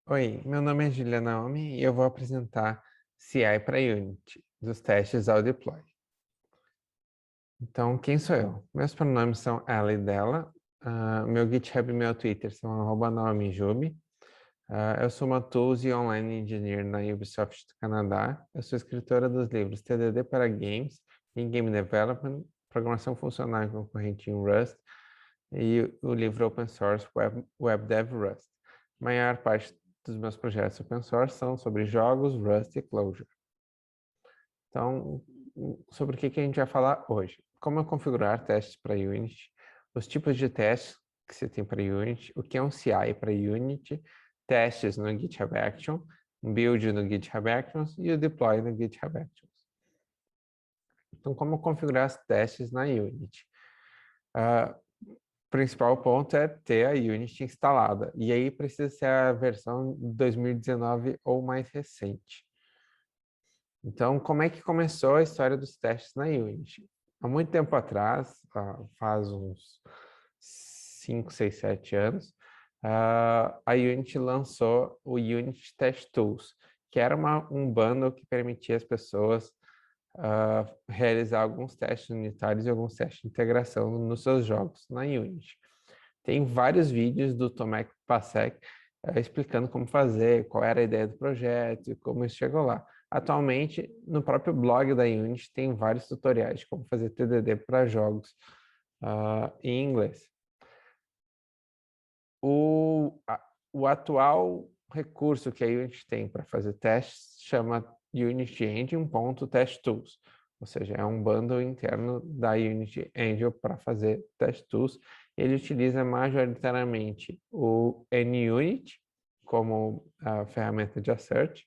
Oi, meu nome é Juliana Naomi e eu vou apresentar CI para Unity, dos testes ao deploy. Então, quem sou eu? Meus pronomes são ela e dela. Meu GitHub e meu Twitter são @naomijube. Eu sou uma Tools e Online Engineer na Ubisoft do Canadá. Eu sou escritora dos livros TDD para Games e Game Development, Programação Funcional e Concorrente em Rust e o livro Open Source Web Dev Rust. A maior parte dos meus projetos open source são sobre jogos, Rust e Clojure. Então, sobre o que a gente vai falar hoje? Como configurar testes para Unity, os tipos de testes que você tem para Unity, o que é um CI para Unity, testes no GitHub Action, um build no GitHub Actions e o deploy no GitHub Actions. Então, como configurar os testes na Unity? O principal ponto é ter a Unity instalada, e aí precisa ser a versão 2019 ou mais recente. Então, como é que começou a história dos testes na Unity? Há muito tempo atrás, faz uns 5, 6, 7 anos, a Unity lançou o Unity Test Tools, que era um bundle que permitia as pessoas realizar alguns testes unitários e alguns testes de integração nos seus jogos na Unity. Tem vários vídeos do Tomek Pasek explicando como fazer, qual era a ideia do projeto e como isso chegou lá. Atualmente, no próprio blog da Unity, tem vários tutoriais de como fazer TDD para jogos em inglês. O atual recurso que a Unity tem para fazer testes chama Unity Engine.TestTools, ou seja, é um bundle interno da Unity Engine para fazer test tools. Ele utiliza majoritariamente o NUnit como a ferramenta de assert,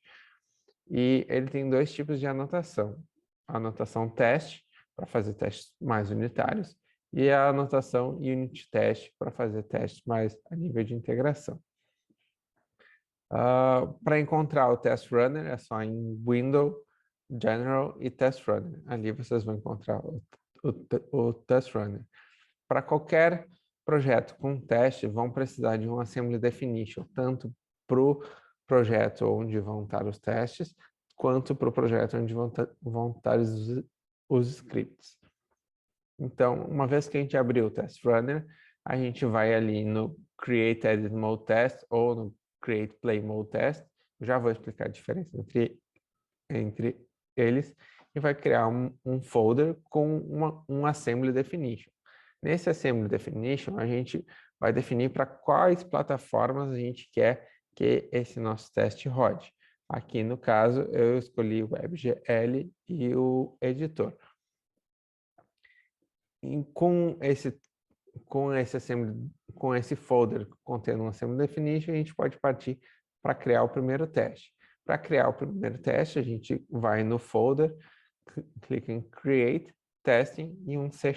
e ele tem dois tipos de anotação. A anotação teste, para fazer testes mais unitários, e a anotação unit test, para fazer testes mais a nível de integração. Para encontrar o test runner, é só em Window, General e Test Runner. Ali vocês vão encontrar o test runner. Para qualquer projeto com teste, vão precisar de um assembly definition, tanto para o projeto onde vão estar os testes, quanto para o projeto onde vão estar os scripts. Então, uma vez que a gente abriu o Test Runner, a gente vai ali no Create Edit Mode Test ou no Create Play Mode Test. Eu já vou explicar a diferença entre eles e vai criar um folder com um Assembly Definition. Nesse Assembly Definition, a gente vai definir para quais plataformas a gente quer que esse nosso teste rode. Aqui, no caso, eu escolhi o WebGL e o editor. E com esse folder contendo um assembly definition, a gente pode partir para criar o primeiro teste. Para criar o primeiro teste, a gente vai no folder, clica em Create, Testing e um C#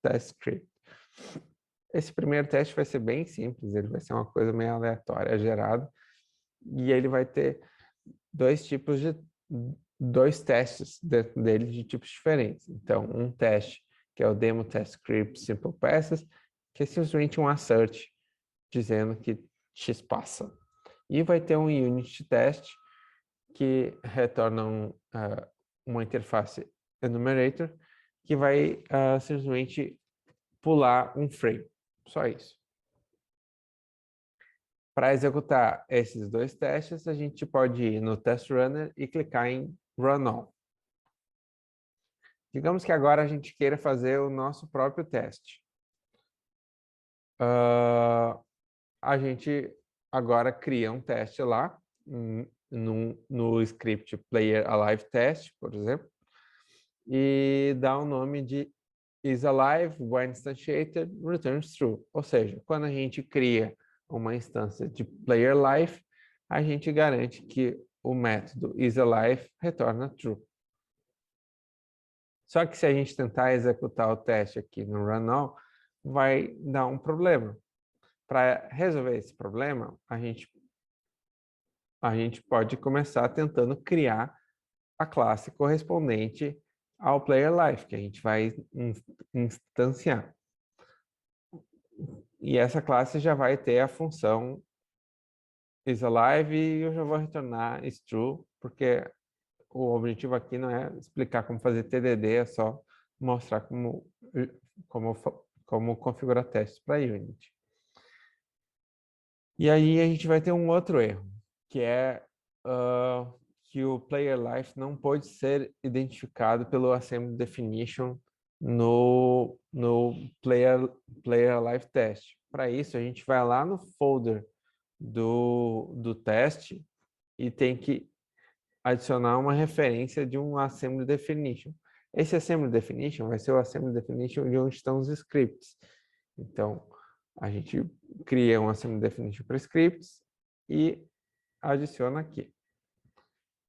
Test Script. Esse primeiro teste vai ser bem simples, ele vai ser uma coisa meio aleatória, gerado, e ele vai ter dois testes dentro dele de tipos diferentes. Então, um teste que é o Demo Test Script Simple Passes, que é simplesmente um assert dizendo que X passa. E vai ter um Unit Test que retorna uma interface enumerator que vai simplesmente pular um frame. Só isso. Para executar esses dois testes, a gente pode ir no Test Runner e clicar em Run All. Digamos que agora a gente queira fazer o nosso próprio teste. A gente agora cria um teste lá, no script Player Alive Test, por exemplo, e dá o nome de isAlive when instantiated returns true. Ou seja, quando a gente cria uma instância de Player Life, a gente garante que o método isAlive retorna true. Só que se a gente tentar executar o teste aqui no run all, vai dar um problema. Para resolver esse problema, a gente pode começar tentando criar a classe correspondente ao player life, que a gente vai instanciar. E essa classe já vai ter a função is alive e eu já vou retornar is true, porque o objetivo aqui não é explicar como fazer TDD, é só mostrar como, como configurar testes para Unity. E aí a gente vai ter um outro erro, que é que o player life não pode ser identificado pelo assembly definition no player life test. Para isso, a gente vai lá no folder do teste e tem que adicionar uma referência de um assembly definition. Esse assembly definition vai ser o assembly definition de onde estão os scripts. Então, a gente cria um assembly definition para scripts e adiciona aqui.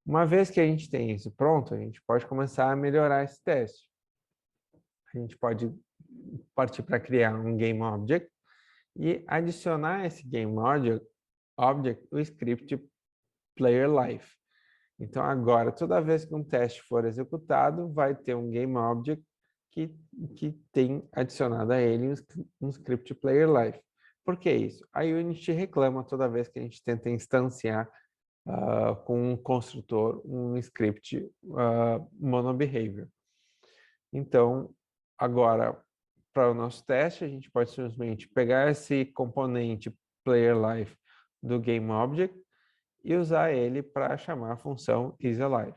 Uma vez que a gente tem isso pronto, a gente pode começar a melhorar esse teste. A gente pode partir para criar um game object e adicionar esse game object o script player life. Então, agora, toda vez que um teste for executado, vai ter um game object que tem adicionado a ele um script player life. Por que isso? A Unity reclama toda vez que a gente tenta instanciar com um construtor um script monobehavior. Então, agora, para o nosso teste, a gente pode simplesmente pegar esse componente player life do game object e usar ele para chamar a função isAlive.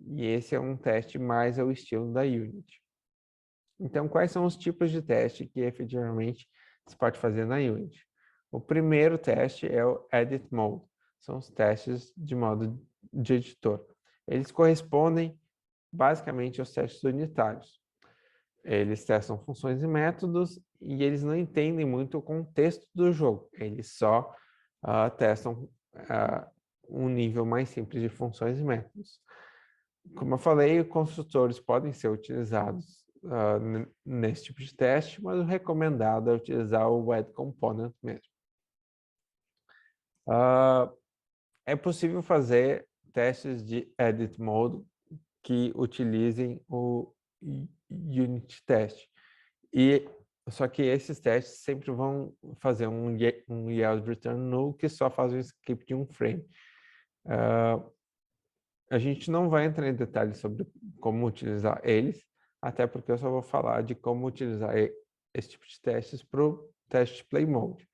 E esse é um teste mais ao estilo da Unity. Então, quais são os tipos de teste que efetivamente se pode fazer na Unity? O primeiro teste é o Edit Mode. São os testes de modo de editor. Eles correspondem basicamente aos testes unitários. Eles testam funções e métodos e eles não entendem muito o contexto do jogo. Eles só testam um nível mais simples de funções e métodos. Como eu falei, construtores podem ser utilizados nesse tipo de teste, mas o recomendado é utilizar o Add Component mesmo. É possível fazer testes de Edit Mode que utilizem o Unity Test. Só que esses testes sempre vão fazer um yield return null que só faz o skip de um frame. A gente não vai entrar em detalhes sobre como utilizar eles, até porque eu só vou falar de como utilizar esse tipo de testes para o teste Play Mode.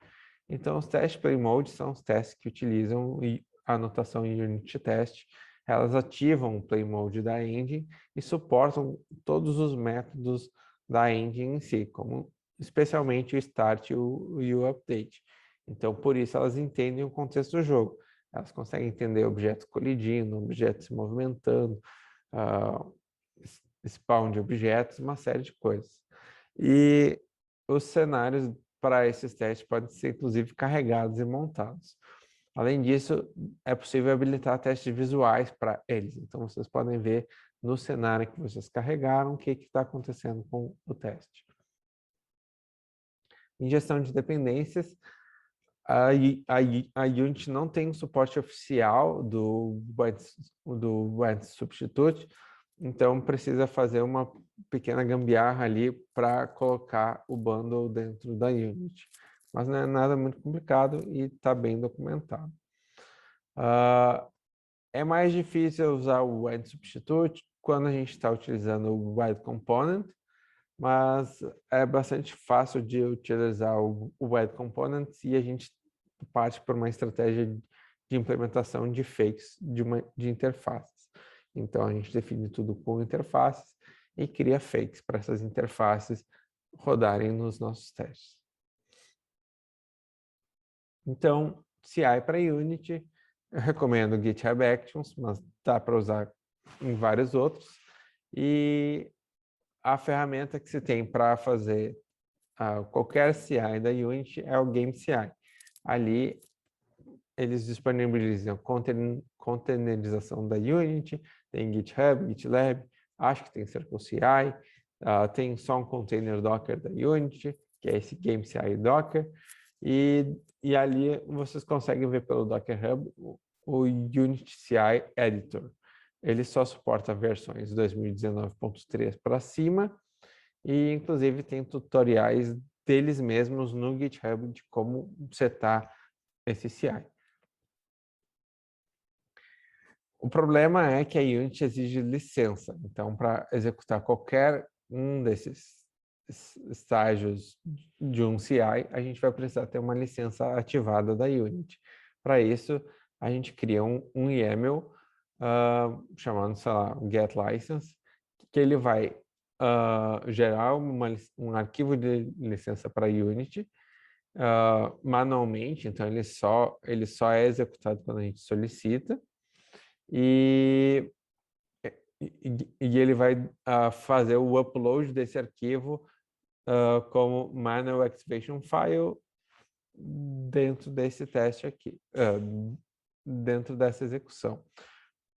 Então, os testes Play Mode são os testes que utilizam a notação Unity Test. Elas ativam o Play Mode da engine e suportam todos os métodos da engine em si, como especialmente o Start e o Update. Então, por isso, elas entendem o contexto do jogo. Elas conseguem entender objetos colidindo, objetos se movimentando, spawn de objetos, uma série de coisas. E os cenários para esses testes podem ser, inclusive, carregados e montados. Além disso, é possível habilitar testes visuais para eles. Então, vocês podem ver no cenário que vocês carregaram o que está acontecendo com o teste. Em gestão de dependências, a Unity não tem um suporte oficial do Web Substitute, então precisa fazer uma pequena gambiarra ali para colocar o bundle dentro da Unity. Mas não é nada muito complicado e está bem documentado. É mais difícil usar o Web Substitute quando a gente está utilizando o Web Component, mas é bastante fácil de utilizar o Web Component e a gente parte por uma estratégia de implementação de fakes de interfaces. Então, a gente define tudo com interfaces e cria fakes para essas interfaces rodarem nos nossos testes. Então, CI para Unity, eu recomendo GitHub Actions, mas dá para usar em vários outros. E a ferramenta que se tem para fazer qualquer CI da Unity é o Game CI. Ali, eles disponibilizam containerização da Unity, tem GitHub, GitLab, acho que tem CircleCI, tem só um container Docker da Unity, que é esse Game CI Docker, e ali vocês conseguem ver pelo Docker Hub o Unity CI Editor. Ele só suporta versões 2019.3 para cima e, inclusive, tem tutoriais deles mesmos no GitHub de como setar esse CI. O problema é que a Unity exige licença. Então, para executar qualquer um desses estágios de um CI, a gente vai precisar ter uma licença ativada da Unity. Para isso, a gente cria um YAML chamado, sei lá, getLicense, que ele vai gerar um arquivo de licença para Unity manualmente, então ele só é executado quando a gente solicita, e ele vai fazer o upload desse arquivo como manual activation file dentro desse teste aqui, dentro dessa execução.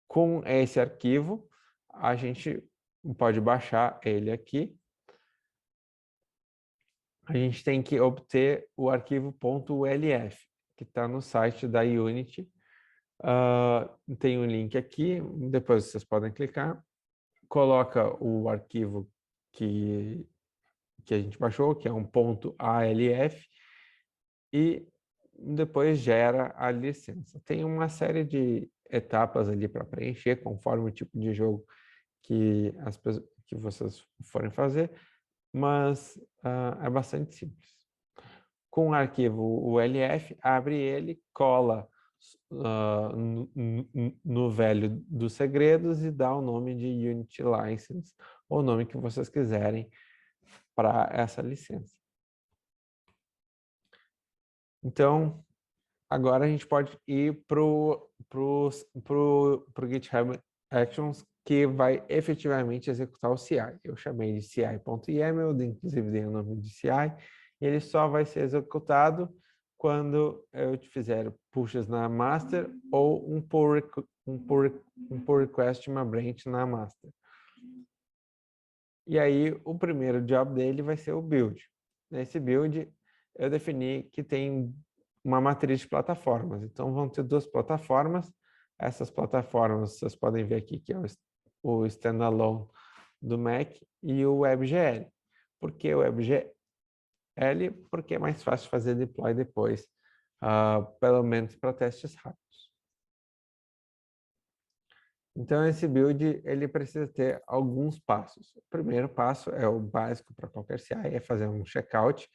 Com esse arquivo, a gente pode baixar ele aqui. A gente tem que obter o arquivo .ulf, que está no site da Unity. Tem um link aqui, depois vocês podem clicar. Coloca o arquivo que a gente baixou, que é um .alf, e depois gera a licença. Tem uma série de etapas ali para preencher, conforme o tipo de jogo que vocês forem fazer, mas é bastante simples. Com o arquivo ULF, abre ele, cola no velho dos segredos e dá o nome de Unity License, ou o nome que vocês quiserem para essa licença. Então, agora a gente pode ir para o GitHub Actions, que vai efetivamente executar o CI. Eu chamei de ci.yaml, inclusive dei o nome de CI, e ele só vai ser executado quando eu fizer pushes na master ou um pull request, uma branch na master. E aí, o primeiro job dele vai ser o build. Nesse build, eu defini que tem uma matriz de plataformas. Então, vão ter duas plataformas. Essas plataformas, vocês podem ver aqui, que é o standalone do Mac e o WebGL. Por que o WebGL? Porque é mais fácil fazer deploy depois, pelo menos para testes rápidos. Então, esse build, ele precisa ter alguns passos. O primeiro passo é o básico para qualquer CI, é fazer um checkout.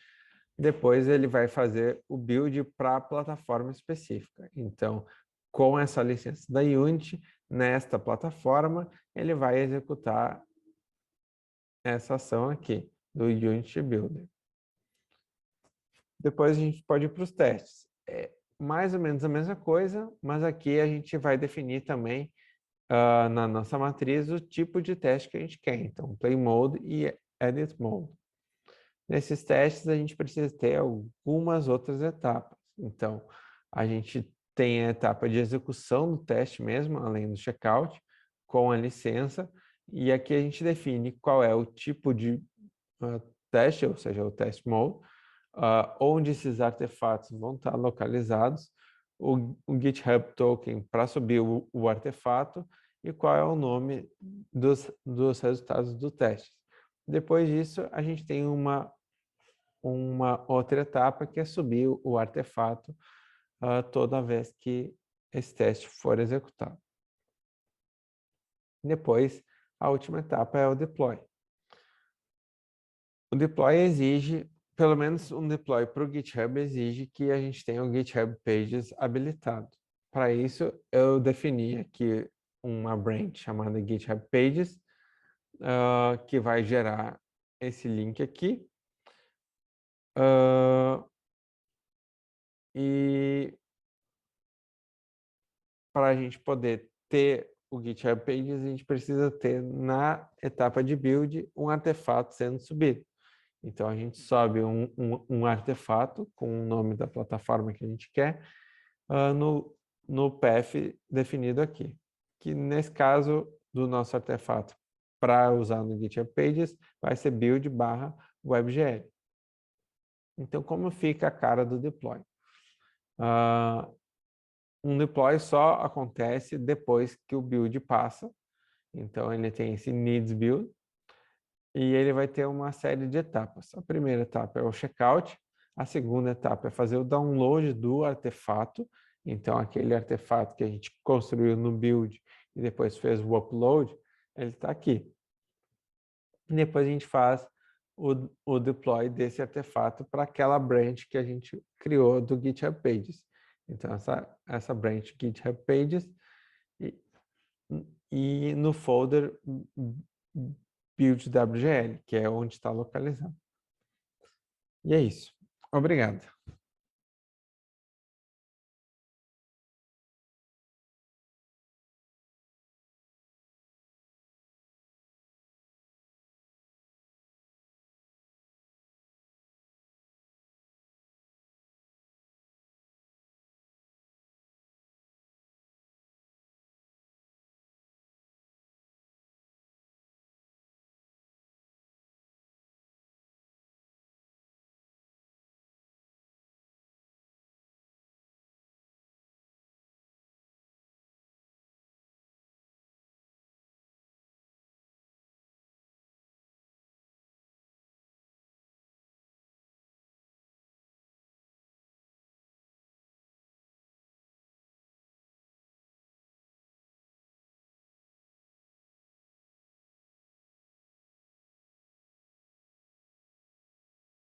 Depois, ele vai fazer o build para a plataforma específica. Então, com essa licença da Unity, nesta plataforma, ele vai executar essa ação aqui, do Unity Builder. Depois, a gente pode ir para os testes. É mais ou menos a mesma coisa, mas aqui a gente vai definir também na nossa matriz o tipo de teste que a gente quer. Então, Play Mode e Edit Mode. Nesses testes, a gente precisa ter algumas outras etapas. Então, a gente tem a etapa de execução do teste mesmo, além do checkout, com a licença. E aqui a gente define qual é o tipo de teste, ou seja, o test mode, onde esses artefatos vão estar localizados, o GitHub token para subir o artefato e qual é o nome dos resultados do teste. Depois disso, a gente tem uma outra etapa que é subir o artefato toda vez que esse teste for executado. Depois, a última etapa é o deploy. O deploy exige, pelo menos um deploy para o GitHub exige que a gente tenha o GitHub Pages habilitado. Para isso, eu defini aqui uma branch chamada GitHub Pages, que vai gerar esse link aqui. E para a gente poder ter o GitHub Pages, a gente precisa ter na etapa de build um artefato sendo subido. Então, a gente sobe um artefato com o nome da plataforma que a gente quer no path definido aqui. Que nesse caso do nosso artefato, para usar no GitHub Pages, vai ser build/webgl. Então, como fica a cara do deploy? Um deploy só acontece depois que o build passa. Então, ele tem esse needs build e ele vai ter uma série de etapas. A primeira etapa é o checkout, a segunda etapa é fazer o download do artefato. Então, aquele artefato que a gente construiu no build, e depois fez o upload, ele está aqui. E depois a gente faz o deploy desse artefato para aquela branch que a gente criou do GitHub Pages. Então, essa branch GitHub Pages e no folder build.wgl, que é onde está localizado. E é isso. Obrigado.